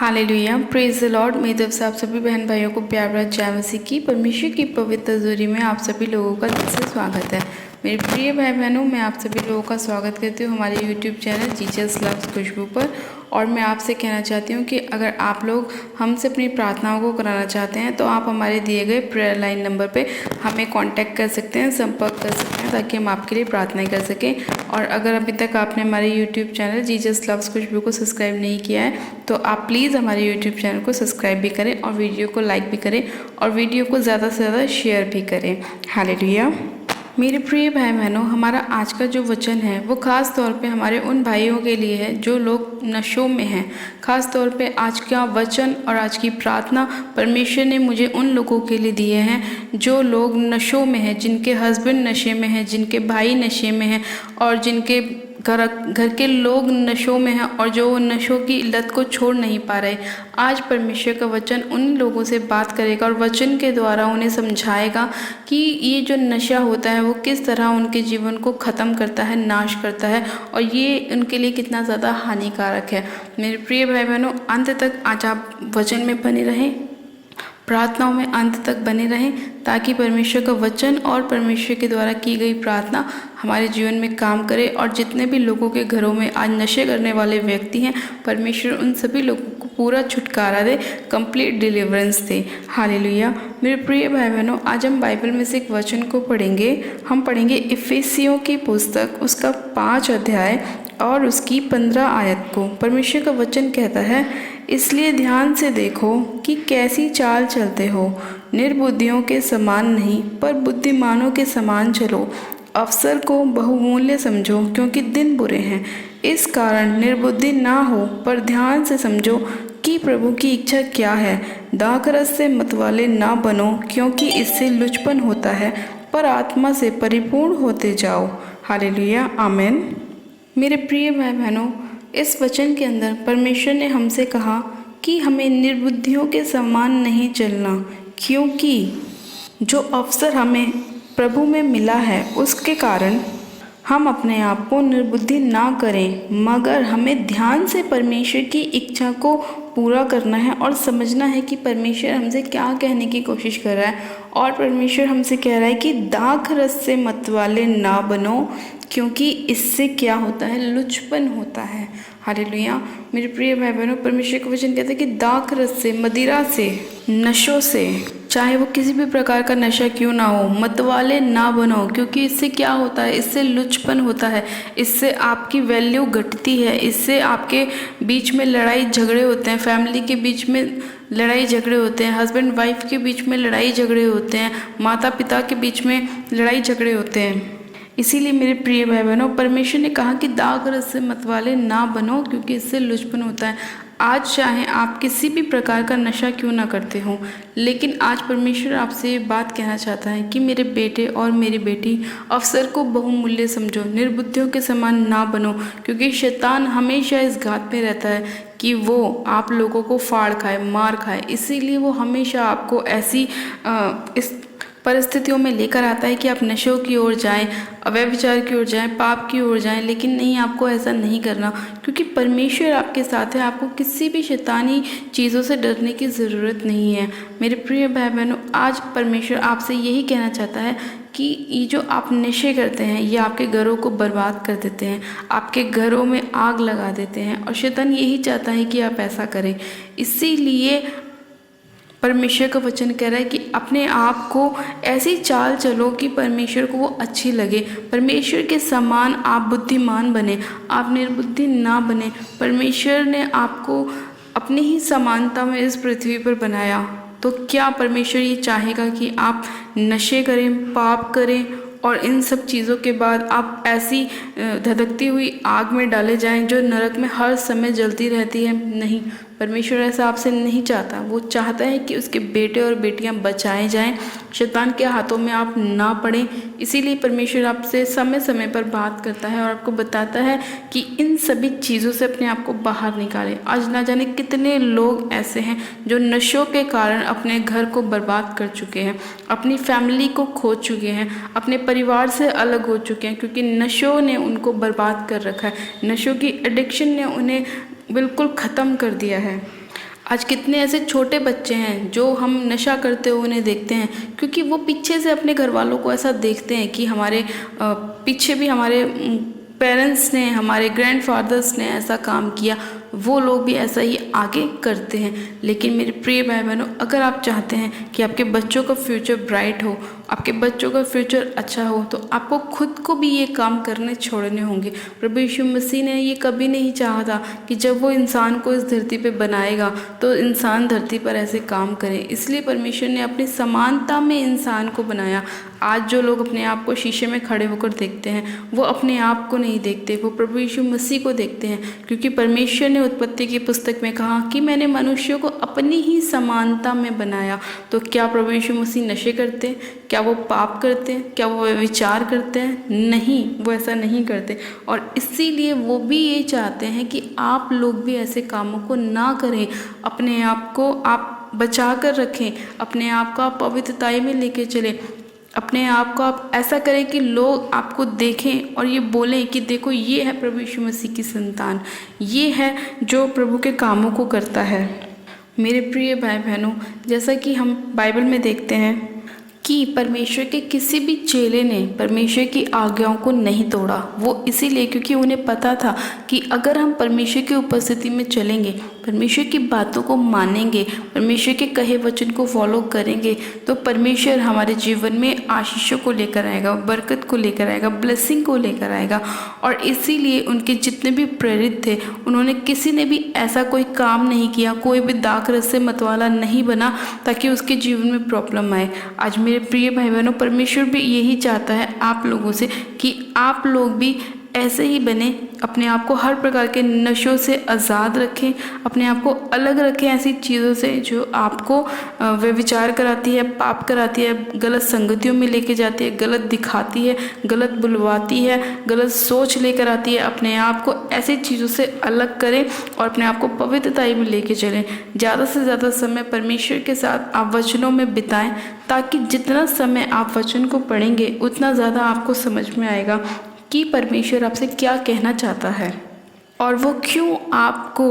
Hallelujah, praise the Lord. मेरी तरफ से आप सभी बहन भाइयों को प्यार भरा जय मसीह की। परमेश्वर की पवित्र हज़ूरी में आप सभी लोगों का दिल से स्वागत है। मेरे प्रिय भाई बहनों, मैं आप सभी लोगों का स्वागत करती हूँ हमारे यूट्यूब चैनल जीसस लव्स खुशबू पर। और मैं आपसे कहना चाहती हूँ कि अगर आप लोग हमसे अपनी प्रार्थनाओं को कराना चाहते हैं तो आप हमारे दिए गए प्रेयर लाइन नंबर पे हमें कांटेक्ट कर सकते हैं, संपर्क कर सकते हैं, ताकि हम आपके लिए प्रार्थनाएं कर सकें। और अगर अभी तक आपने हमारे यूट्यूब चैनल जीसस लव्स खुशबू को सब्सक्राइब नहीं किया है तो आप प्लीज़ हमारे यूट्यूब चैनल को सब्सक्राइब भी करें और वीडियो को लाइक भी करें और वीडियो को ज़्यादा से ज़्यादा शेयर भी करें। हालेलुया। मेरे प्रिय भाई बहनों, हमारा आज का जो वचन है वो ख़ास तौर पे हमारे उन भाइयों के लिए है जो लोग नशों में हैं। ख़ास तौर पे आज का वचन और आज की प्रार्थना परमेश्वर ने मुझे उन लोगों के लिए दिए हैं जो लोग नशों में हैं, जिनके हस्बैंड नशे में हैं, जिनके भाई नशे में हैं और जिनके घर के लोग नशों में हैं और जो नशों की लत को छोड़ नहीं पा रहे। आज परमेश्वर का वचन उन लोगों से बात करेगा और वचन के द्वारा उन्हें समझाएगा कि ये जो नशा होता है वो किस तरह उनके जीवन को ख़त्म करता है, नाश करता है और ये उनके लिए कितना ज़्यादा हानिकारक है। मेरे प्रिय भाई बहनों, अंत तक आज आप वचन में बने रहें, प्रार्थनाओं में अंत तक बने रहें, ताकि परमेश्वर का वचन और परमेश्वर के द्वारा की गई प्रार्थना हमारे जीवन में काम करे। और जितने भी लोगों के घरों में आज नशे करने वाले व्यक्ति हैं, परमेश्वर उन सभी लोगों को पूरा छुटकारा दे, कंप्लीट डिलीवरेंस दे। हालेलुया। मेरे प्रिय भाई बहनों, आज हम बाइबल में से एक वचन को पढ़ेंगे। हम पढ़ेंगे इफिसियों की पुस्तक, उसका 5 अध्याय और उसकी 15 आयत को। परमेश्वर का वचन कहता है, इसलिए ध्यान से देखो कि कैसी चाल चलते हो, निर्बुद्धियों के समान नहीं पर बुद्धिमानों के समान चलो। अवसर को बहुमूल्य समझो क्योंकि दिन बुरे हैं। इस कारण निर्बुद्धि ना हो पर ध्यान से समझो कि प्रभु की इच्छा क्या है। दाखरस से मतवाले ना बनो क्योंकि इससे लुचपन होता है, पर आत्मा से परिपूर्ण होते जाओ। हालेलुया, आमीन। मेरे प्रिय भाई बहनों, इस वचन के अंदर परमेश्वर ने हमसे कहा कि हमें निर्बुद्धियों के समान नहीं चलना, क्योंकि जो अवसर हमें प्रभु में मिला है उसके कारण हम अपने आप को निर्बुद्धि ना करें, मगर हमें ध्यान से परमेश्वर की इच्छा को पूरा करना है और समझना है कि परमेश्वर हमसे क्या कहने की कोशिश कर रहा है। और परमेश्वर हमसे कह रहा है कि दाखरस से मतवाले ना बनो, क्योंकि इससे क्या होता है, लुचपन होता है। हालेलुया। मेरे प्रिय भाई बहनों, परमेश्वर का वचन कहता है कि दाखरस से, मदिरा से, नशों से, चाहे वो किसी भी प्रकार का नशा क्यों ना हो, मतवाले ना बनो, क्योंकि इससे क्या होता है, इससे लुचपन होता है, इससे आपकी वैल्यू घटती है, इससे आपके बीच में लड़ाई झगड़े होते हैं, फैमिली के बीच में लड़ाई झगड़े होते हैं, हस्बैंड वाइफ के बीच में लड़ाई झगड़े होते हैं, माता पिता के बीच में लड़ाई झगड़े होते हैं। इसीलिए मेरे प्रिय भाई बहनों, परमेश्वर ने कहा कि दाखरस से मतवाले ना बनो, क्योंकि इससे लुचपन होता है। आज चाहे आप किसी भी प्रकार का नशा क्यों ना करते हो, लेकिन आज परमेश्वर आपसे ये बात कहना चाहता है कि मेरे बेटे और मेरी बेटी, अवसर को बहुमूल्य समझो, निर्बुद्धियों के समान ना बनो, क्योंकि शैतान हमेशा इस घात में रहता है कि वो आप लोगों को फाड़ खाए, मार खाए। इसीलिए वो हमेशा आपको ऐसी इस परिस्थितियों में लेकर आता है कि आप नशों की ओर जाएं, व्यभिचार की ओर जाएं, पाप की ओर जाएं। लेकिन नहीं, आपको ऐसा नहीं करना, क्योंकि परमेश्वर आपके साथ है। आपको किसी भी शैतानी चीज़ों से डरने की ज़रूरत नहीं है। मेरे प्रिय भाई बहनों, आज परमेश्वर आपसे यही कहना चाहता है कि ये जो आप नशे करते हैं ये आपके घरों को बर्बाद कर देते हैं, आपके घरों में आग लगा देते हैं, और शैतान यही चाहता है कि आप ऐसा करें। इसीलिए परमेश्वर का वचन कह रहा है कि अपने आप को ऐसी चाल चलो कि परमेश्वर को वो अच्छी लगे। परमेश्वर के समान आप बुद्धिमान बने, आप निर्बुद्धि ना बने। परमेश्वर ने आपको अपनी ही समानता में इस पृथ्वी पर बनाया, तो क्या परमेश्वर ये चाहेगा कि आप नशे करें, पाप करें और इन सब चीज़ों के बाद आप ऐसी धधकती हुई आग में डाले जाएं जो नरक में हर समय जलती रहती है? नहीं, परमेश्वर ऐसा आपसे नहीं चाहता। वो चाहता है कि उसके बेटे और बेटियां बचाए जाएं, शैतान के हाथों में आप ना पड़ें। इसीलिए परमेश्वर आपसे समय समय पर बात करता है और आपको बताता है कि इन सभी चीज़ों से अपने आप को बाहर निकालें। आज ना जाने कितने लोग ऐसे हैं जो नशों के कारण अपने घर को बर्बाद कर चुके हैं, अपनी फैमिली को खो चुके हैं, अपने परिवार से अलग हो चुके हैं, क्योंकि नशों ने उनको बर्बाद कर रखा है। नशों की एडिक्शन ने उन्हें बिल्कुल ख़त्म कर दिया है। आज कितने ऐसे छोटे बच्चे हैं जो हम नशा करते हुए उन्हें देखते हैं, क्योंकि वो पीछे से अपने घर वालों को ऐसा देखते हैं कि हमारे पीछे भी हमारे पेरेंट्स ने, हमारे ग्रैंडफादर्स ने ऐसा काम किया, वो लोग भी ऐसा ही आगे करते हैं। लेकिन मेरे प्रिय भाई बहनों, अगर आप चाहते हैं कि आपके बच्चों का फ्यूचर ब्राइट हो, आपके बच्चों का फ्यूचर अच्छा हो, तो आपको खुद को भी ये काम करने छोड़ने होंगे। प्रभु यीशु मसीह ने ये कभी नहीं चाहा था कि जब वो इंसान को इस धरती पे बनाएगा तो इंसान धरती पर ऐसे काम करे। इसलिए परमेश्वर ने अपनी समानता में इंसान को बनाया। आज जो लोग अपने आप को शीशे में खड़े होकर देखते हैं, वो अपने आप को नहीं देखते, वो प्रभु यीशु मसीह को देखते हैं, क्योंकि परमेश्वर ने उत्पत्ति की पुस्तक में कहा कि मैंने मनुष्यों को अपनी ही समानता में बनाया। तो क्या प्रभु यीशु मसीह नशे करते हैं? क्या वो पाप करते हैं? क्या वो विचार करते हैं? नहीं, वो ऐसा नहीं करते। और इसीलिए वो भी ये चाहते हैं कि आप लोग भी ऐसे कामों को ना करें। अपने आप को आप बचा कर रखें, अपने आप को आप पवित्रताई में लेके चलें, अपने आप को आप ऐसा करें कि लोग आपको देखें और ये बोलें कि देखो, ये है प्रभु यीशु मसीह की संतान, ये है जो प्रभु के कामों को करता है। मेरे प्रिय भाई बहनों, जैसा कि हम बाइबल में देखते हैं कि परमेश्वर के किसी भी चेले ने परमेश्वर की आज्ञाओं को नहीं तोड़ा। वो इसीलिए क्योंकि उन्हें पता था कि अगर हम परमेश्वर की उपस्थिति में चलेंगे, परमेश्वर की बातों को मानेंगे, परमेश्वर के कहे वचन को फॉलो करेंगे, तो परमेश्वर हमारे जीवन में आशीषों को लेकर आएगा, बरकत को लेकर आएगा, ब्लेसिंग को लेकर आएगा। और इसीलिए उनके जितने भी प्रेरित थे, उन्होंने किसी ने भी ऐसा कोई काम नहीं किया, कोई भी दाख रस से मतवाला नहीं बना ताकि उसके जीवन में प्रॉब्लम आए। आज मेरे प्रिय भाई बहनों, परमेश्वर भी यही चाहता है आप लोगों से कि आप लोग भी ऐसे ही बने, अपने आप को हर प्रकार के नशों से आज़ाद रखें, अपने आप को अलग रखें ऐसी चीज़ों से जो आपको व्यभिचार कराती है, पाप कराती है, गलत संगतियों में लेके जाती है, गलत दिखाती है, गलत बुलवाती है, गलत सोच लेकर आती है। अपने आप को ऐसी चीज़ों से अलग करें और अपने आप को पवित्रताई में लेके चलें। ज़्यादा से ज़्यादा समय परमेश्वर के साथ आप वचनों में बिताएं, ताकि जितना समय आप वचन को पढ़ेंगे उतना ज़्यादा आपको समझ में आएगा कि परमेश्वर आपसे क्या कहना चाहता है और वो क्यों आपको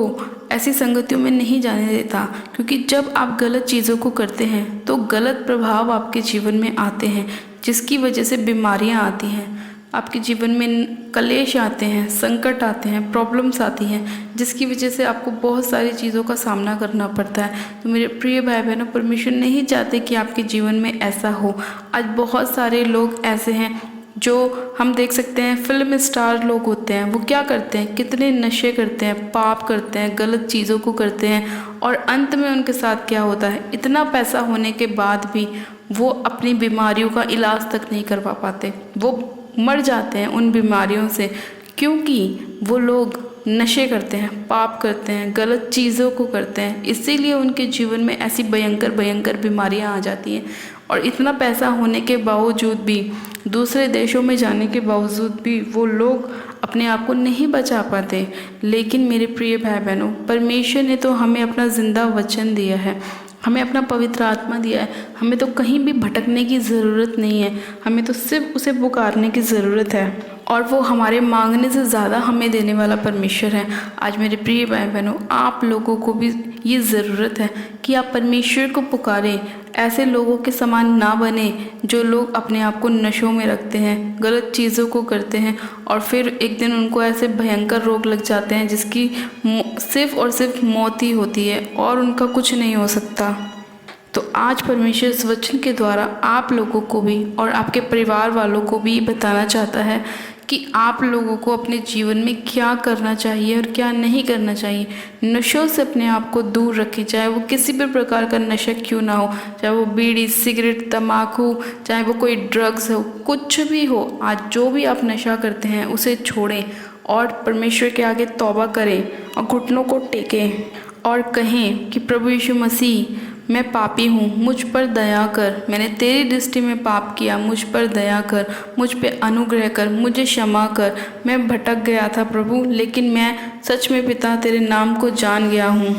ऐसी संगतियों में नहीं जाने देता। क्योंकि जब आप गलत चीज़ों को करते हैं तो गलत प्रभाव आपके जीवन में आते हैं, जिसकी वजह से बीमारियां आती हैं, आपके जीवन में कलेश आते हैं, संकट आते हैं, प्रॉब्लम्स आती हैं, जिसकी वजह से आपको बहुत सारी चीज़ों का सामना करना पड़ता है। तो मेरे प्रिय भाई बहनों, परमेश्वर नहीं चाहते कि आपके जीवन में ऐसा हो। आज बहुत सारे लोग ऐसे हैं जो हम देख सकते हैं, फिल्म स्टार लोग होते हैं, वो क्या करते हैं, कितने नशे करते हैं, पाप करते हैं, गलत चीज़ों को करते हैं, और अंत में उनके साथ क्या होता है, इतना पैसा होने के बाद भी वो अपनी बीमारियों का इलाज तक नहीं करवा पाते, वो मर जाते हैं उन बीमारियों से, क्योंकि वो लोग नशे करते हैं, पाप करते हैं, गलत चीज़ों को करते हैं। इसीलिए उनके जीवन में ऐसी भयंकर भयंकर बीमारियां आ जाती हैं। और इतना पैसा होने के बावजूद भी, दूसरे देशों में जाने के बावजूद भी वो लोग अपने आप को नहीं बचा पाते। लेकिन मेरे प्रिय भाई बहनों, परमेश्वर ने तो हमें अपना जिंदा वचन दिया है, हमें अपना पवित्र आत्मा दिया है। हमें तो कहीं भी भटकने की ज़रूरत नहीं है, हमें तो सिर्फ उसे पुकारने की ज़रूरत है, और वो हमारे मांगने से ज़्यादा हमें देने वाला परमेश्वर है। आज मेरे प्रिय भाई बहनों, आप लोगों को भी ये ज़रूरत है कि आप परमेश्वर को पुकारें, ऐसे लोगों के समान ना बने जो लोग अपने आप को नशों में रखते हैं, गलत चीज़ों को करते हैं, और फिर एक दिन उनको ऐसे भयंकर रोग लग जाते हैं जिसकी सिर्फ और सिर्फ मौत ही होती है और उनका कुछ नहीं हो सकता। तो आज परमेश्वर इस वचन के द्वारा आप लोगों को भी और आपके परिवार वालों को भी बताना चाहता है कि आप लोगों को अपने जीवन में क्या करना चाहिए और क्या नहीं करना चाहिए। नशों से अपने आप को दूर रखें, चाहे वो किसी भी प्रकार का नशा क्यों ना हो, चाहे वो बीड़ी, सिगरेट, तम्बाकू, चाहे वो कोई ड्रग्स हो, कुछ भी हो। आज जो भी आप नशा करते हैं उसे छोड़ें और परमेश्वर के आगे तौबा करें और घुटनों को टेकें और कहें कि प्रभु यीशु मसीह, मैं पापी हूँ, मुझ पर दया कर, मैंने तेरी दृष्टि में पाप किया, मुझ पर दया कर, मुझ पे अनुग्रह कर, मुझे क्षमा कर। मैं भटक गया था प्रभु, लेकिन मैं सच में पिता तेरे नाम को जान गया हूँ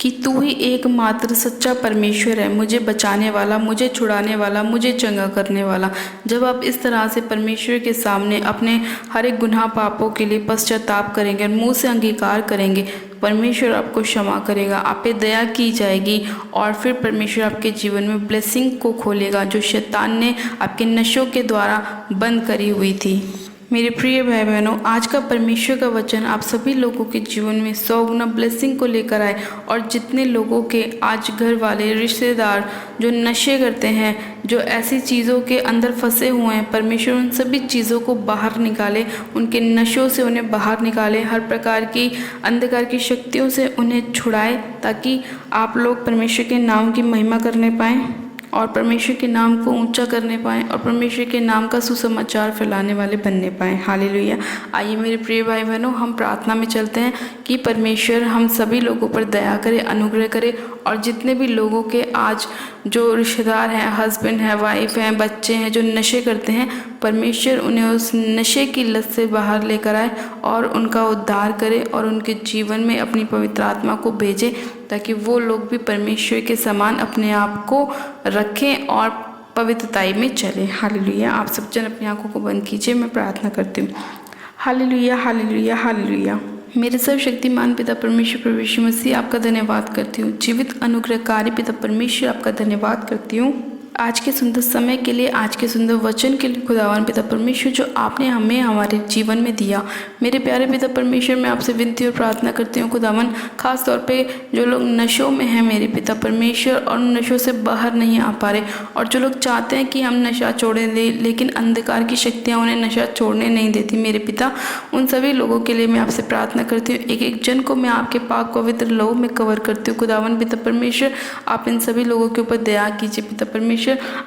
कि तू ही एकमात्र सच्चा परमेश्वर है, मुझे बचाने वाला, मुझे छुड़ाने वाला, मुझे चंगा करने वाला। जब आप इस तरह से परमेश्वर के सामने अपने हर एक गुनाह पापों के लिए पश्चाताप करेंगे और मुंह से अंगीकार करेंगे, परमेश्वर आपको क्षमा करेगा, आप पे दया की जाएगी और फिर परमेश्वर आपके जीवन में ब्लेसिंग को खोलेगा जो शैतान ने आपके नशों के द्वारा बंद करी हुई थी। मेरे प्रिय भाई बहनों, आज का परमेश्वर का वचन आप सभी लोगों के जीवन में 100 गुना ब्लेसिंग को लेकर आए। और जितने लोगों के आज घर वाले रिश्तेदार जो नशे करते हैं, जो ऐसी चीज़ों के अंदर फंसे हुए हैं, परमेश्वर उन सभी चीज़ों को बाहर निकाले, उनके नशों से उन्हें बाहर निकाले, हर प्रकार की अंधकार की शक्तियों से उन्हें छुड़ाए, ताकि आप लोग परमेश्वर के नाम की महिमा करने पाएँ और परमेश्वर के नाम को ऊंचा करने पाएँ और परमेश्वर के नाम का सुसमाचार फैलाने वाले बनने पाएँ। हालेलुया। आइए मेरे प्रिय भाई बहनों, हम प्रार्थना में चलते हैं कि परमेश्वर हम सभी लोगों पर दया करे, अनुग्रह करे और जितने भी लोगों के आज जो रिश्तेदार हैं, हस्बैंड हैं, वाइफ हैं, बच्चे हैं जो नशे करते हैं, परमेश्वर उन्हें उस नशे की लत से बाहर लेकर आए और उनका उद्धार करे और उनके जीवन में अपनी पवित्र आत्मा को भेजे, ताकि वो लोग भी परमेश्वर के समान अपने आप को रखें और पवित्रताई में चलें। हालेलुया। आप सब जन अपनी आंखों को बंद कीजिए, मैं प्रार्थना करती हूँ। Hallelujah, hallelujah, hallelujah. मेरे सर्वशक्तिमान पिता परमेश्वर प्रभु यीशु मसीह, आपका धन्यवाद करती हूँ। जीवित अनुग्रहकारी पिता परमेश्वर, आपका धन्यवाद करती हूँ आज के सुंदर समय के लिए, आज के सुंदर वचन के लिए खुदावन पिता परमेश्वर, जो आपने हमें हमारे जीवन में दिया। मेरे प्यारे पिता परमेश्वर, मैं आपसे विनती और प्रार्थना करती हूँ खुदावन, खास तौर पे जो लोग नशों में हैं मेरे पिता परमेश्वर और उन नशों से बाहर नहीं आ पा रहे, और जो लोग चाहते हैं कि हम नशा छोड़ें लेकिन अंधकार की शक्तियाँ उन्हें नशा छोड़ने नहीं देती मेरे पिता, उन सभी लोगों के लिए मैं आपसे प्रार्थना करती हूँ। एक एक जन को मैं आपके पाक पवित्र लहू में कवर करती हूँ खुदावन पिता परमेश्वर। आप इन सभी लोगों के ऊपर दया कीजिए पिता परमेश्वर,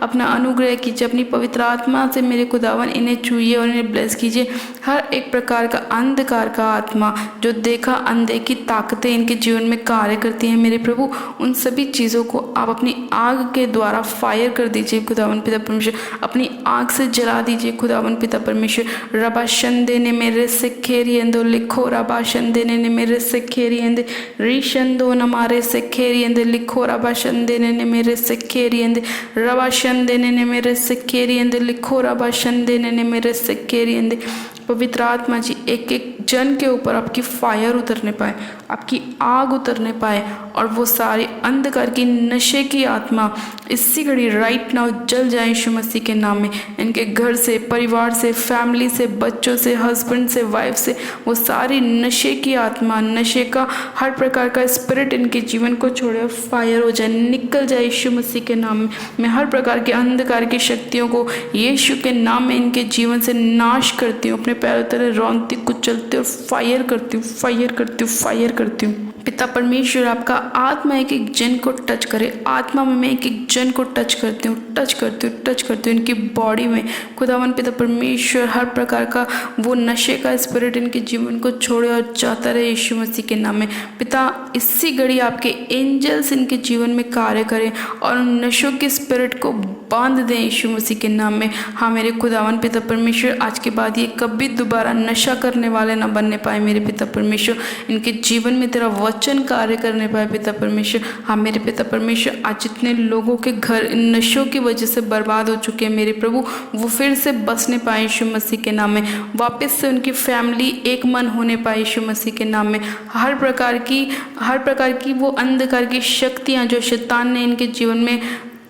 अपना अनुग्रह कीजिए, अपनी पवित्र आत्मा से मेरे खुदावन इन्हें छूइए और इन्हें ब्लेस कीजिए। हर एक प्रकार का अंधकार का आत्मा, जो देखा अनदेखी ताकतें इनके जीवन में कार्य करती हैं मेरे प्रभु, उन सभी चीज़ों को आप अपनी आग के द्वारा फायर कर दीजिए खुदावन पिता परमेश्वर, अपनी आग से जला दीजिए खुदावन पिता परमेश्वर। रबाशन देने मेरे से खेरी अंदो लिखो, रबाशन देने ने मेरे से खेरी अंदे रीशंदो नमारे से खेरी अंदे लिखो, रबाशन देने ने मेरे से खेरी अंदे रबाशन देने ने मेरे से खेरी अंदे लिखो, रबाशन देने ने मेरे से खेरी अंदे। पवित्र आत्मा जी, एक एक जन के ऊपर आपकी फायर उतरने पाए, आपकी आग उतरने पाए और वो सारी अंधकार की नशे की आत्मा इसी घड़ी राइट नाउ जल जाए यीशु मसीह के नाम में। इनके घर से, परिवार से, फैमिली से, बच्चों से, हस्बैंड से, वाइफ से, वो सारी नशे की आत्मा, नशे का हर प्रकार का स्पिरिट इनके जीवन को छोड़े और फायर हो जाए, निकल जाए यीशु मसीह के नाम में। मैं हर प्रकार के अंधकार की शक्तियों को यीशु के नाम में इनके जीवन से नाश करती हूँ, अपने पैरों तले रौंदती कुचलती और फायर करती हूँ, फायर करती हूँ, फायर करती हूँ। पिता परमेश्वर, आपका आत्मा एक एक जन को टच करे, आत्मा में मैं एक एक जन को टच करती हूँ, टच करती हूँ, टच करती हूँ इनकी बॉडी में खुदावन पिता परमेश्वर। हर प्रकार का वो नशे का स्पिरिट इनके जीवन को छोड़े और जाता रहे यीशु मसीह के नाम में। पिता, इसी घड़ी आपके एंजल्स इनके जीवन में कार्य करें और नशों के स्पिरिट को बांध दें यीशु मसीह के नाम में। हाँ मेरे खुदावन पिता परमेश्वर, आज के बाद ये कभी दोबारा नशा करने वाले ना बनने पाए मेरे पिता परमेश्वर। इनके जीवन में तेरा वचन कार्य करने पाए पिता परमेश्वर। हाँ मेरे पिता परमेश्वर, आज जितने लोगों के घर इन नशों की वजह से बर्बाद हो चुके हैं मेरे प्रभु, वो फिर से बसने पाए यीशु मसीह के नाम में। वापस से उनकी फैमिली एक मन होने पाए यीशु मसीह के नाम में। हर प्रकार की वो अंधकार की शक्तियाँ जो शैतान ने इनके जीवन में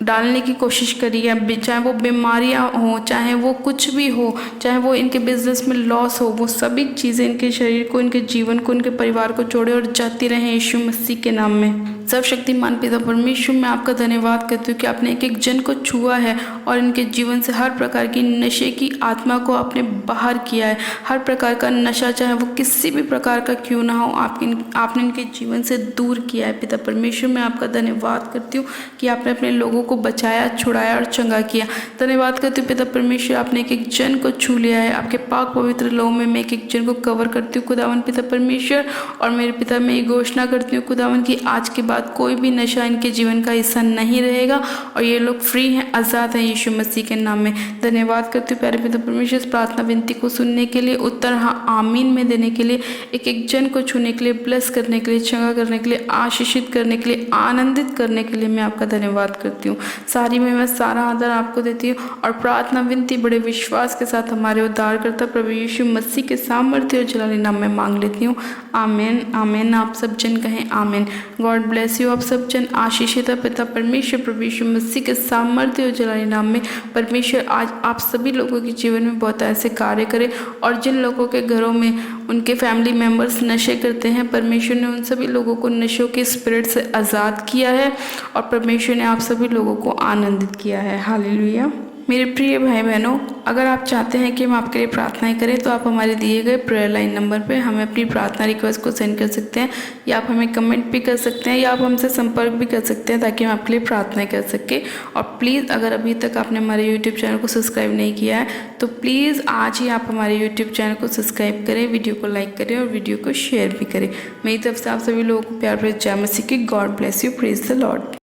डालने की कोशिश करी है, चाहे वो बीमारियां हो, चाहे वो कुछ भी हो, चाहे वो इनके बिजनेस में लॉस हो, वो सभी चीज़ें इनके शरीर को, इनके जीवन को, इनके परिवार को छोड़े और जाती रहें यीशु मसीह के नाम में। सर्वशक्तिमान पिता परमेश्वर, मैं आपका धन्यवाद करती हूँ कि आपने एक एक जन को छुआ है और इनके जीवन से हर प्रकार की नशे की आत्मा को आपने बाहर किया है। हर प्रकार का नशा, चाहे वो किसी भी प्रकार का क्यों ना हो, आपने इनके जीवन से दूर किया है पिता परमेश्वर। मैं आपका धन्यवाद करती हूँ कि आपने अपने लोगों को बचाया, छुड़ाया और चंगा किया। धन्यवाद करती हूँ पिता परमेश्वर, आपने एक एक जन को छू लिया है। आपके पाक पवित्र लहू में मैं एक एक जन को कवर करती हूँ खुदावन पिता परमेश्वर। और मेरे पिता, मैं ये घोषणा करती हूँ खुदावन की आज के बाद बाद कोई भी नशा इनके जीवन का हिस्सा नहीं रहेगा और ये लोग फ्री हैं, आज़ाद हैं यीशु मसीह के नाम में। धन्यवाद करती हूँ प्यारे पिता परमेश्वर इस प्रार्थना विनती को सुनने के लिए, उत्तर हाँ आमीन में देने के लिए, एक एक जन को छूने के लिए, ब्लेस करने के लिए, चंगा करने के लिए, आशीषित करने के लिए, आनंदित करने के लिए मैं आपका धन्यवाद करती हूँ। सारी में मैं सारा आदर आपको देती हूँ और प्रार्थना विनती बड़े विश्वास के साथ हमारे उद्धारकर्ता प्रभु यीशु मसीह के सामर्थ्य और जलाली नाम में मांग लेती हूँ। आमीन आमीन। आप सब जन कहें आमीन। God bless you. आप सब जन आशीषित है पिता परमेश्वर प्रभु यीशु मसीह के सामर्थ्य और जलाली नाम में। परमेश्वर आज आप सभी लोगों के जीवन में बहुत ऐसे कार्य करें और जिन लोगों के घरों में उनके फैमिली मेम्बर्स नशे करते हैं, परमेश्वर ने उन सभी लोगों को नशों के स्पिरिट से आज़ाद किया है और परमेश्वर ने आप सभी लोगों को आनंदित किया है। हालेलुया। मेरे प्रिय भाई बहनों, अगर आप चाहते हैं कि हम आपके लिए प्रार्थनाएं करें तो आप हमारे दिए गए प्रेयर लाइन नंबर पे हमें अपनी प्रार्थना रिक्वेस्ट को सेंड कर सकते हैं, या आप हमें कमेंट भी कर सकते हैं, या आप हमसे संपर्क भी कर सकते हैं ताकि हम आपके लिए प्रार्थनाएं कर सकें। और प्लीज़ अगर अभी तक आपने हमारे यूट्यूब चैनल को सब्सक्राइब नहीं किया है तो प्लीज़ आज ही आप हमारे यूट्यूब चैनल को सब्सक्राइब करें, वीडियो को लाइक करें और वीडियो को शेयर भी करें। मेरी तरफ से आप सभी लोगों को प्यार भरे जय मसीह की। God bless you. Praise the Lord.